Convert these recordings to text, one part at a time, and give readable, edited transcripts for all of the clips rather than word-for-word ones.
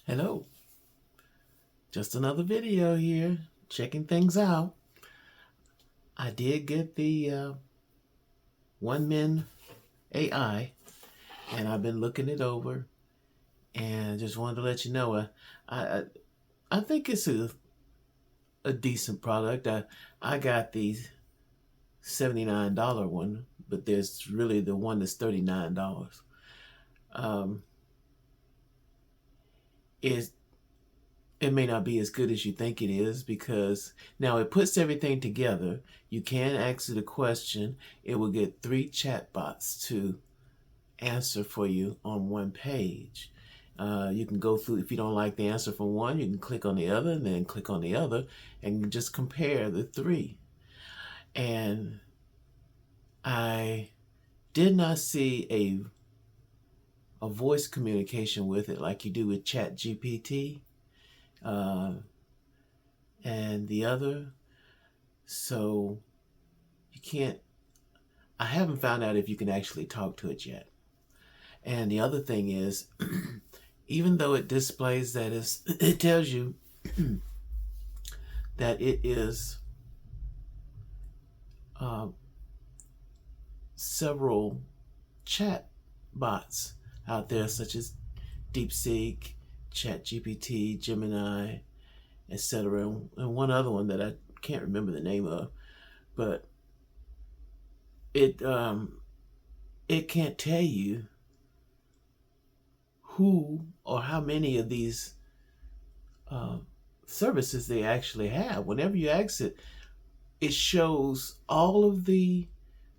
Hello, just another video here, checking things out. I did get the One Min AI, and I've been looking it over, and just wanted to let you know, I, I, I think it's a decent product. I got the $79 one, but there's really the one that's $39. Um, it it may not be as good as you think it is because now it puts everything together. You can ask it a question. It will get three chat bots to answer for you on one page. You can go through, if you don't like the answer from one, you can click on the other and then click on the other and just compare the three. And I did not see a voice communication with it like you do with Chat GPT. And the other. So you can't, I haven't found out if you can actually talk to it yet. And the other thing is, even though it displays that it tells you that it is uh, several chat bots out there, such as DeepSeek, ChatGPT, Gemini, etc., and one other one that I can't remember the name of, but it it can't tell you who or how many of these uh, services they actually have. Whenever you ask it, it shows all of the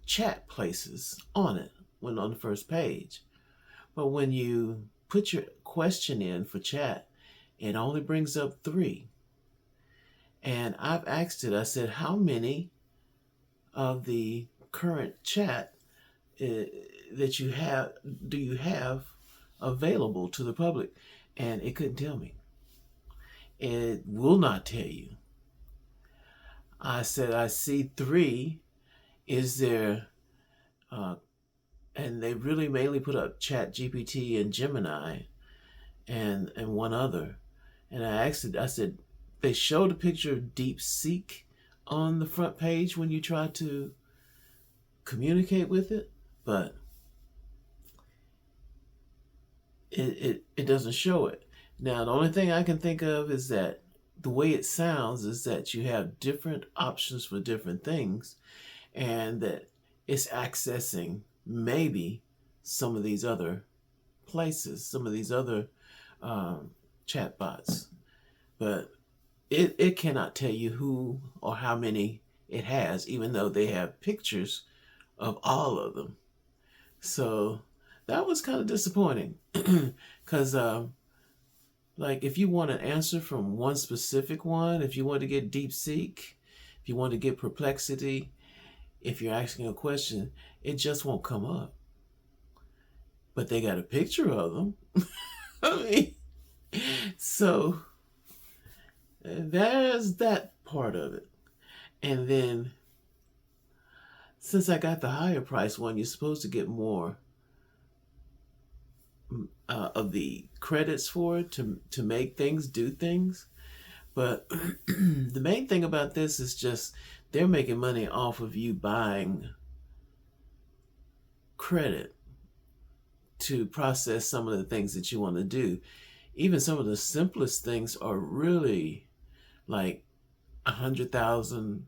chat places on it when on the first page. But when you put your question in for chat, it only brings up three. And I've asked it, I said, how many of the current chat that you have do you have available to the public? And it couldn't tell me. It will not tell you. I said, I see three. Is there, and they really mainly put up Chat GPT and Gemini and one other. And I asked it, I said, they showed a picture of DeepSeek on the front page when you try to communicate with it, but it doesn't show it. Now, the only thing I can think of is that the way it sounds is that you have different options for different things, and that it's accessing maybe some of these other places, some of these other chat bots. But it cannot tell you who or how many it has, even though they have pictures of all of them. So that was kind of disappointing because like if you want an answer from one specific one, if you want to get DeepSeek, if you want to get Perplexity, if you're asking a question, it just won't come up. But they got a picture of them. I mean, so there's that part of it. And then since I got the higher price one, you're supposed to get more of the credits for it to make things, do things. But the main thing about this is just they're making money off of you buying credit to process some of the things that you want to do. Even some of the simplest things are really like 100,000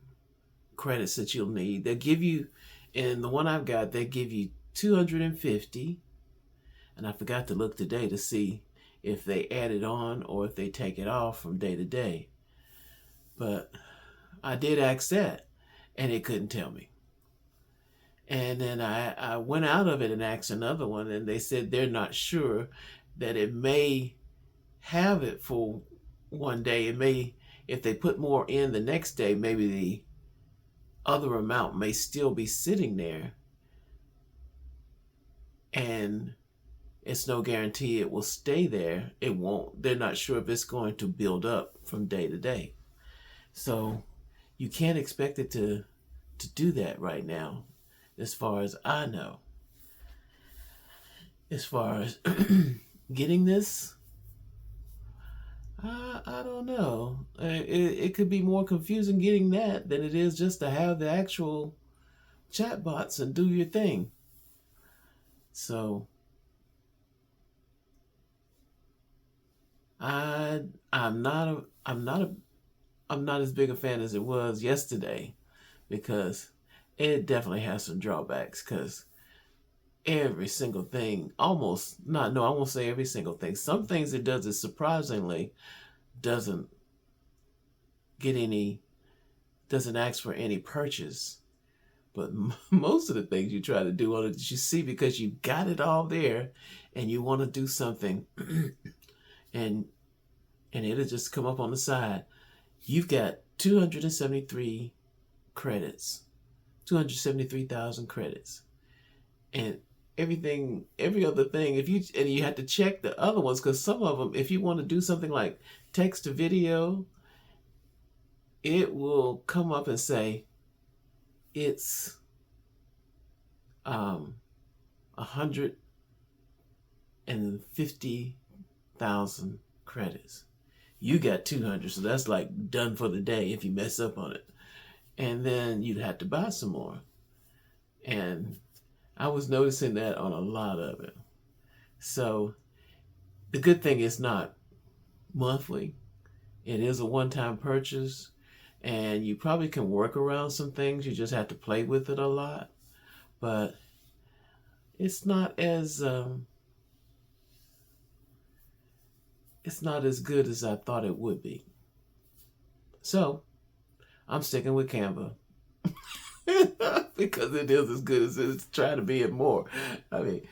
credits that you'll need. They give you, and the one I've got, they give you 250. And I forgot to look today to see if they add it on or if they take it off from day to day. But I did ask that, and it couldn't tell me. And then I went out of it and asked another one, and they said they're not sure, that it may have it for one day. It may, if they put more in the next day, maybe the other amount may still be sitting there. And it's no guarantee it will stay there. It won't. They're not sure if it's going to build up from day to day. So you can't expect it to do that right now, as far as I know. As far as getting this, I don't know. It could be more confusing getting that than it is just to have the actual chatbots and do your thing. So I I'm not as big a fan as it was yesterday because it definitely has some drawbacks because every single thing, almost not no, I won't say every single thing. Some things it does is surprisingly doesn't get any doesn't ask for any purchase. But most of the things you try to do on it, you see because you got it all there, and you want to do something, and it'll just come up on the side. You've got 273 credits, 273,000 credits, and every other thing. If you and you have to check the other ones because some of them, if you want to do something like text to video, it will come up and say it's 150,000 credits. You got 200, so that's like done for the day if you mess up on it. And then you'd have to buy some more. And I was noticing that on a lot of it. So the good thing is not monthly. It is a one-time purchase, and you probably can work around some things. You just have to play with it a lot. But it's not as good as I thought it would be. So I'm sticking with Canva because it is as good as it's trying to be and more. I mean,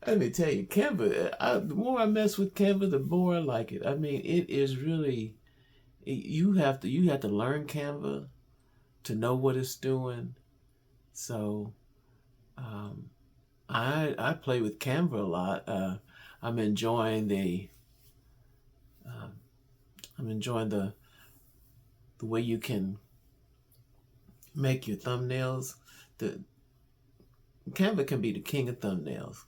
let me tell you, Canva. The more I mess with Canva, the more I like it. I mean, it is really you have to learn Canva to know what it's doing. So I play with Canva a lot. I'm enjoying the um, I'm enjoying the way you can make your thumbnails. The Canva can be the king of thumbnails.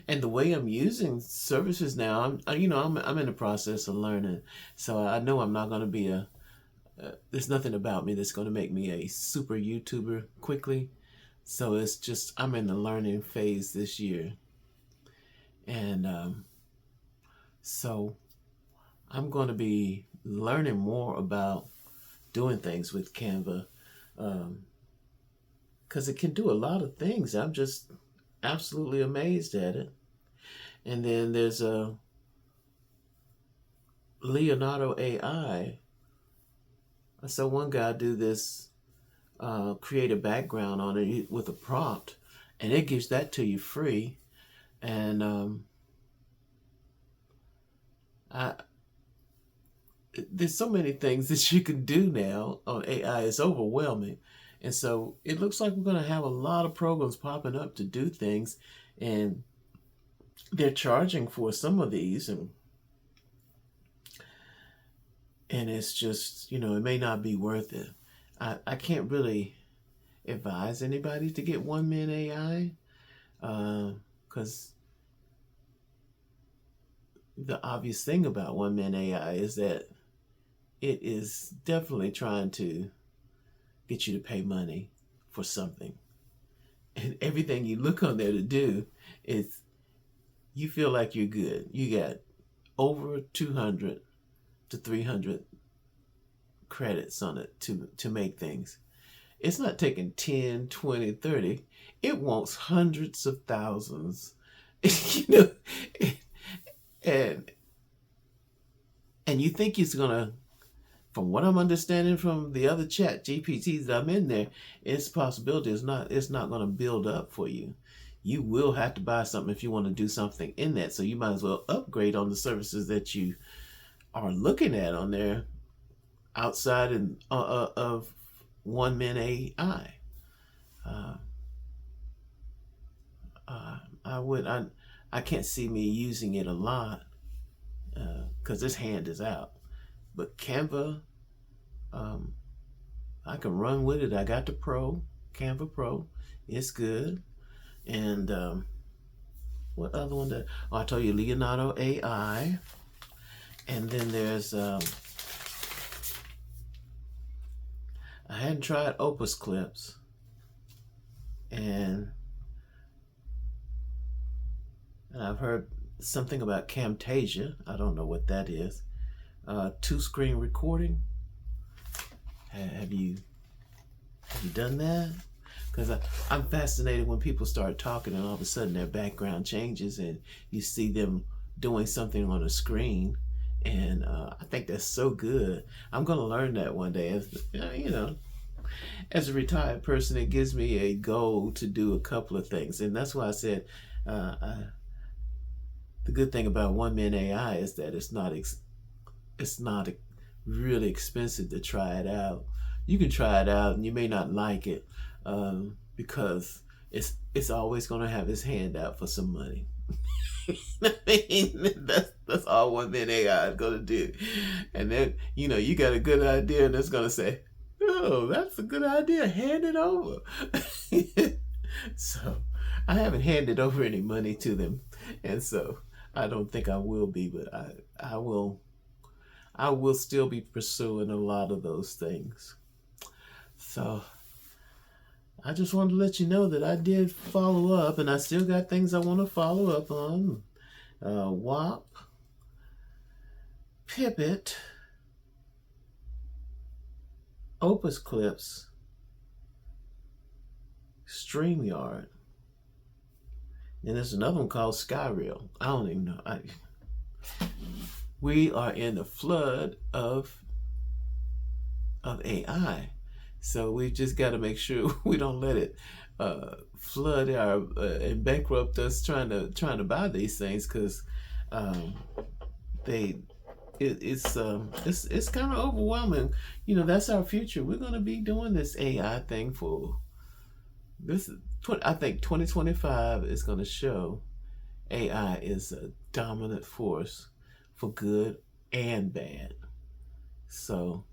And the way I'm using services now, I'm in the process of learning. So I know I'm not going to be there's nothing about me that's going to make me a super YouTuber quickly. So it's just I'm in the learning phase this year, and so I'm going to be learning more about doing things with Canva, because it can do a lot of things. I'm just absolutely amazed at it. And then there's a Leonardo AI. I saw one guy do this, create a background on it with a prompt, and it gives that to you free. And I there's so many things that you can do now on AI. It's overwhelming. And so it looks like we're going to have a lot of programs popping up to do things. And they're charging for some of these. And it's just, it may not be worth it. I can't really advise anybody to get one man AI because the obvious thing about one man AI is that it is definitely trying to get you to pay money for something. And everything you look on there to do is you feel like you're good. You got over 200 to 300 credits on it to make things. It's not taking 10, 20, 30. It wants hundreds of thousands. you know, and you think it's gonna, from what I'm understanding from the other chat GPTs that I'm in there, it's a possibility it's not gonna build up for you. You will have to buy something if you want to do something in that. So you might as well upgrade on the services that you are looking at on there outside of one man AI. Uh, I can't see me using it a lot because this hand is out. But Canva, um, I can run with it. I got the Pro, Canva Pro. It's good. And what other one? I told you Leonardo AI. And then there's I hadn't tried Opus Clips, and I've heard something about Camtasia. I don't know what that is. Two-screen recording. Have you done that? Because I'm fascinated when people start talking and all of a sudden their background changes and you see them doing something on a screen. And I think that's so good. I'm going to learn that one day. As you know, as a retired person, it gives me a goal to do a couple of things. And that's why I said the good thing about One Man AI is that it's not really expensive to try it out. You can try it out and you may not like it because it's always going to have his hand out for some money. I mean, that's all One Man AI is going to do. And then, you got a good idea and it's going to say, oh, that's a good idea. Hand it over. So I haven't handed over any money to them. And so I don't think I will be, but I will still be pursuing a lot of those things. So I just wanted to let you know that I did follow up, and I still got things I want to follow up on. WAP, Pipit, Opus Clips, StreamYard, and there's another one called Skyreal. I don't even know. We are in the flood of AI. So we've just got to make sure we don't let it flood our and bankrupt us trying to buy these things, because it's kind of overwhelming. That's our future. We're going to be doing this AI thing for this. I think 2025 is going to show AI is a dominant force for good and bad. So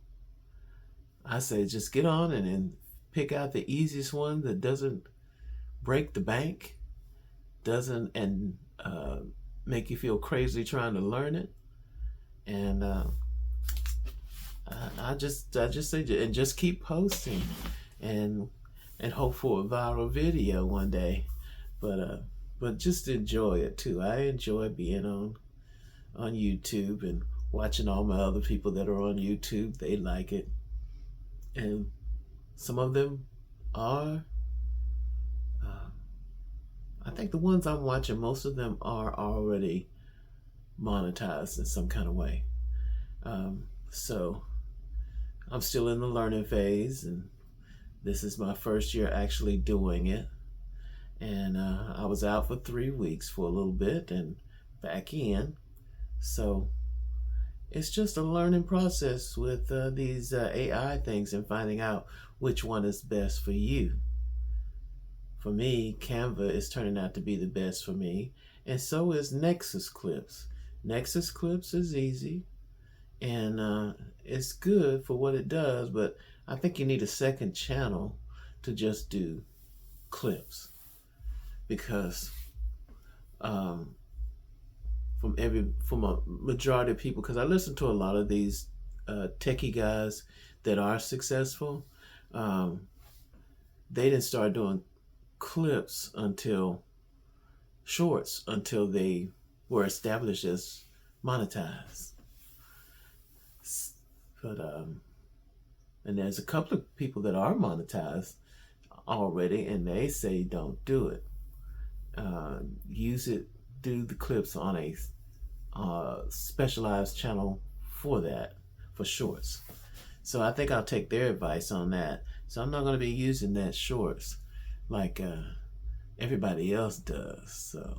I say just get on and pick out the easiest one that doesn't break the bank, doesn't make you feel crazy trying to learn it. And I just say, and just keep posting and hope for a viral video one day. But just enjoy it too. I enjoy being on YouTube and watching all my other people that are on YouTube. They like it. And some of them are, I think the ones I'm watching, most of them are already monetized in some kind of way. So I'm still in the learning phase, and this is my first year actually doing it. And I was out for 3 weeks for a little bit and back in. So it's just a learning process with these AI things and finding out which one is best for you. For me, Canva is turning out to be the best for me, and so is Nexus Clips. Nexus Clips is easy, and it's good for what it does, but I think you need a second channel to just do clips, because from a majority of people, because I listen to a lot of these techie guys that are successful, they didn't start doing clips until shorts, until they were established as monetized. But and there's a couple of people that are monetized already, and they say don't do it. Use it, do the clips on a specialized channel for that, for shorts. So I think I'll take their advice on that. So I'm not going to be using that shorts like everybody else does. So,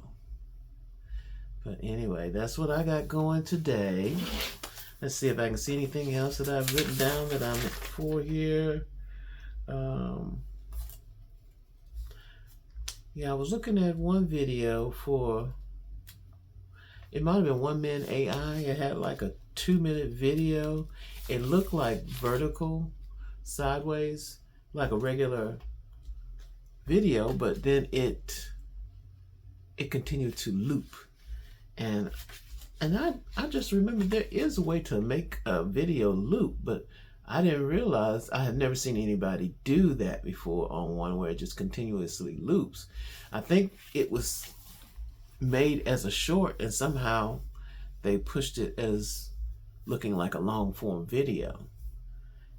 but anyway, that's what I got going today. Let's see if I can see anything else that I've written down that I'm for here. Yeah, I was looking at one video for, it might have been One Man AI. It had like a 2-minute video. It looked like vertical, sideways, like a regular video, but then it continued to loop. And And I just remembered there is a way to make a video loop, but I didn't realize, I had never seen anybody do that before on one where it just continuously loops. I think it was made as a short and somehow they pushed it as looking like a long form video.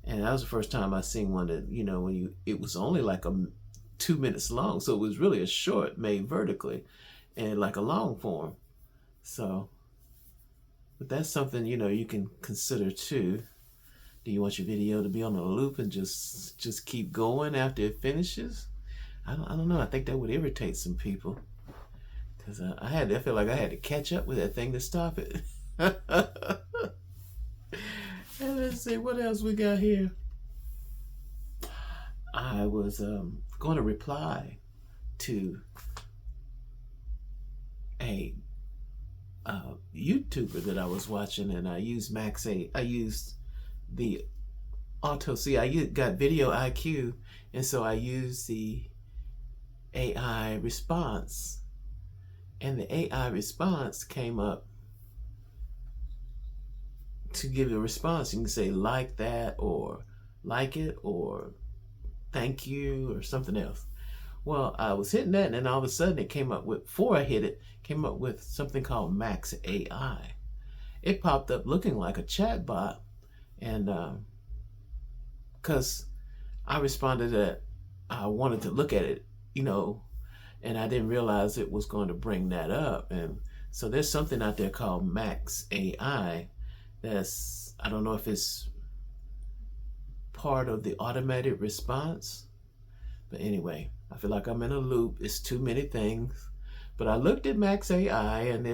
And that was the first time I seen one that, when it was only like 2 minutes long. So it was really a short made vertically and like a long form. So, but that's something, you can consider too. Do you want your video to be on a loop and just keep going after it finishes? I don't know. I think that would irritate some people because I feel like I had to catch up with that thing to stop it. And let's see what else we got here. I was going to reply to a YouTuber that I was watching, and I used I used the I got Video IQ, and so I used the AI response, and the AI response came up to give a response. You can say like that, or like it, or thank you, or something else. Well, I was hitting that, and then all of a sudden it came up with, before I hit it, came up with something called Max AI. It popped up looking like a chat bot, and because I responded that I wanted to look at it, and I didn't realize it was going to bring that up. And so there's something out there called Max AI that's, I don't know if it's part of the automated response, but anyway, I feel like I'm in a loop. It's too many things. But I looked at Max AI, and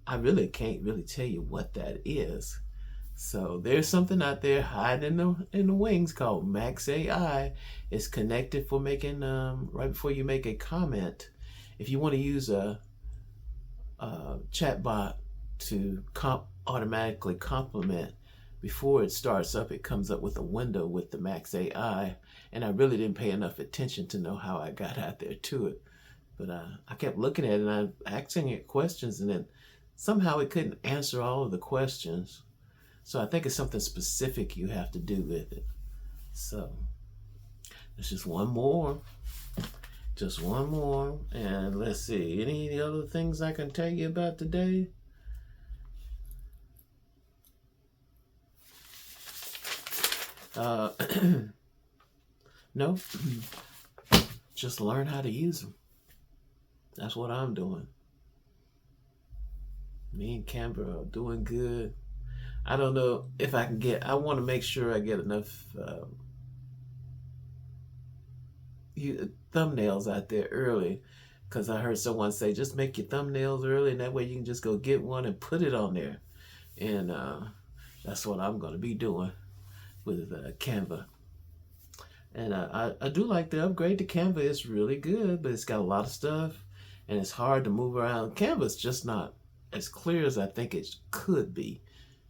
I really can't really tell you what that is. So there's something out there hiding in the wings called Max AI. It's connected for making right before you make a comment. If you want to use a chat bot to automatically compliment, before it starts up, it comes up with a window with the Max AI, and I really didn't pay enough attention to know how I got out there to it. But I kept looking at it, and I'm asking it questions, and then somehow it couldn't answer all of the questions. So I think it's something specific you have to do with it. So there's just one more. Just one more. And let's see, any other things I can tell you about today? No. Just learn how to use them. That's what I'm doing. Me and Canva are doing good. I don't know if I can I want to make sure I get enough thumbnails out there early, because I heard someone say just make your thumbnails early, and that way you can just go get one and put it on there. And that's what I'm going to be doing with Canva. And I do like the upgrade to Canva. It's really good, but it's got a lot of stuff, and it's hard to move around. Canva's just not as clear as I think it could be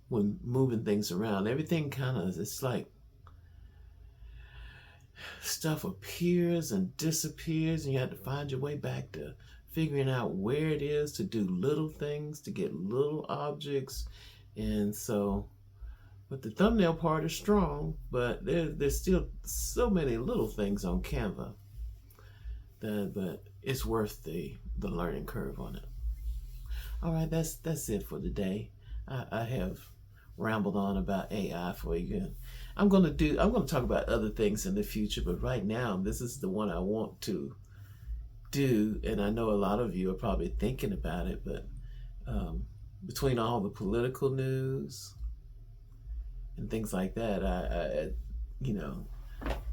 when moving things around. Everything kind of, it's like stuff appears and disappears, and you have to find your way back to figuring out where it is to do little things, to get little objects. And so, but the thumbnail part is strong, but there's still so many little things on Canva but it's worth the learning curve on it. All right, that's it for today. I have rambled on about AI for you. I'm going to talk about other things in the future, but right now this is the one I want to do, and I know a lot of you are probably thinking about it, but between all the political news and things like that, I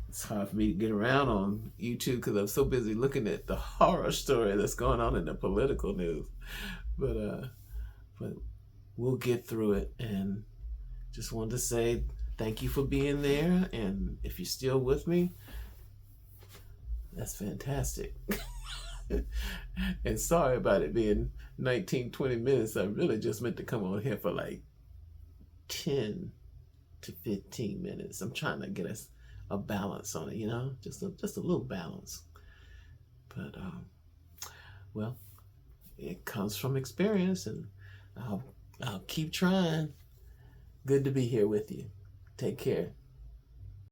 it's hard for me to get around on YouTube because I'm so busy looking at the horror story that's going on in the political news. But we'll get through it, and just wanted to say thank you for being there, and if you're still with me, that's fantastic. And sorry about it being 19-20 minutes. I really just meant to come on here for like 10 to 15 minutes. I'm trying to get us a balance on it, just a little balance. But well, it comes from experience, and I'll keep trying. Good to be here with you. Take care.